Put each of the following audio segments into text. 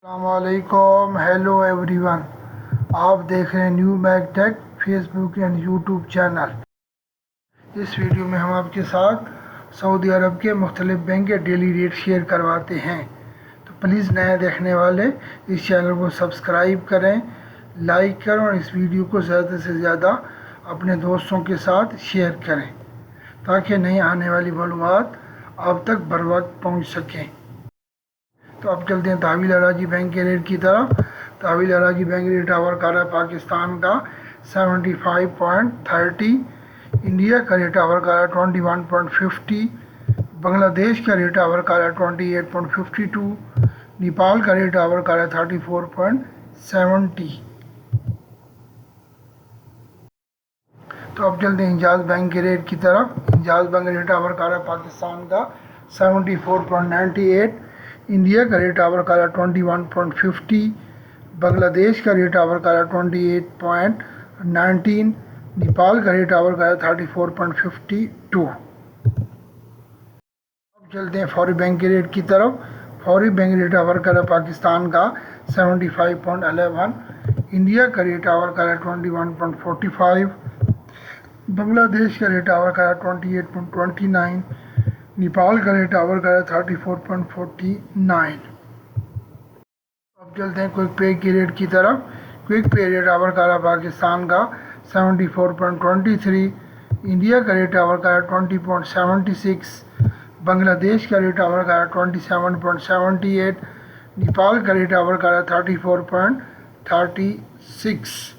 السلام علیکم، hello every one. آپ دیکھ رہے ہیں New Mac Tech Facebook and YouTube channel. اس ویڈیو میں ہم آپ کے ساتھ سعودی عرب کے مختلف بینک کے ڈیلی ریٹ شیئر کرواتے ہیں، تو پلیز نئے دیکھنے والے اس چینل کو سبسکرائب کریں، لائک کریں اور اس ویڈیو کو زیادہ سے زیادہ اپنے دوستوں کے ساتھ شیئر کریں تاکہ نئی آنے والی معلومات آپ تک بر وقت پہنچ سکیں۔ تو اب چلتے ہیں تحویل اراضی بینک کے ریٹ کی طرف۔ تحویل اراضی بینک ریٹ آور کارا پاکستان کا 75.30، انڈیا کا ریٹ آور کارا 21.50، بنگلہ دیش کا ریٹ آور کارا 28.52، نیپال کا ریٹ آور کارا 34.70۔ تو اب چلتے ہیں حجاز بینک کے ریٹ کی طرف۔ حجاز بینک ریٹ آور کارا پاکستان کا 74.98، انڈیا کا ریٹ آور کارا 21.50، بنگلہ دیش کا ریٹ آور کارا 28.19، نیپال کا ریٹ آور کارا 34.52۔ اب چلتے ہیں فوری بینک کے ریٹ کی طرف۔ فوری بینک ریٹ آور کارا پاکستان کا 75.11، انڈیا کا ریٹ آور کارا 21.45، بنگلہ دیش کا ریٹ آور کارا 28.29، نیپال کا ریٹ آور کارا 34.49۔ اب چلتے ہیں کوئک پے کی ریٹ کی طرف۔ کوئک پے ریٹ آور کارا پاکستان کا 74.23، انڈیا کا ریٹ آور کارا 20.76، بنگلہ دیش کا ریٹ آور کارا 27.78، نیپال کا ریٹ آور کارا 34.36۔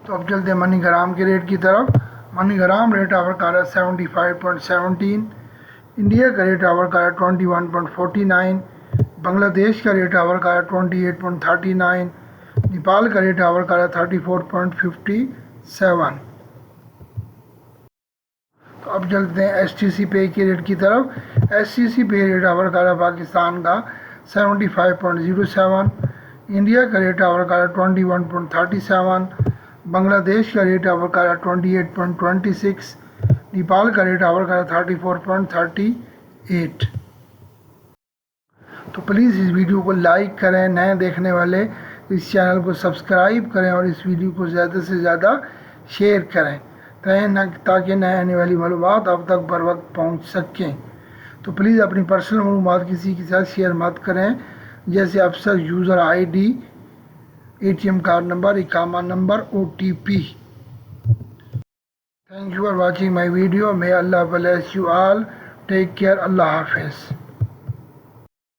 تو اب چلتے ہیں منی گرام کے ریٹ کی طرف۔ منی گرام ریٹ آور کارا 75.17، انڈیا کا ریٹ آور کارا 21.49، بنگلہ دیش کا ریٹ آور کارا 28.39، نیپال کا ریٹ آور کارا 34.57۔ تو اب چلتے ہیں ایس ٹی سی پے کی ریٹ کی طرف۔ ایس ٹی سی پے ریٹ آور کارا پاکستان کا 75.07، انڈیا کا ریٹ آور کارا 21.37، بنگلہ دیش کا ریٹ آور کارا 28.26، نیپال کا ریٹ آور کارا 34.38۔ تو پلیز اس ویڈیو کو لائک کریں، نئے دیکھنے والے اس چینل کو سبسکرائب کریں اور اس ویڈیو کو زیادہ سے زیادہ شیئر کریں تاکہ نئے آنے والی معلومات آپ تک بر وقت پہنچ سکیں۔ تو پلیز اپنی پرسنل معلومات کسی کے ساتھ شیئر مت کریں، جیسے افسر user I D, A T M card number, اقامہ number, O T P. Thank you for watching my video. may Allah bless you all. Take care. اللہ حافظ۔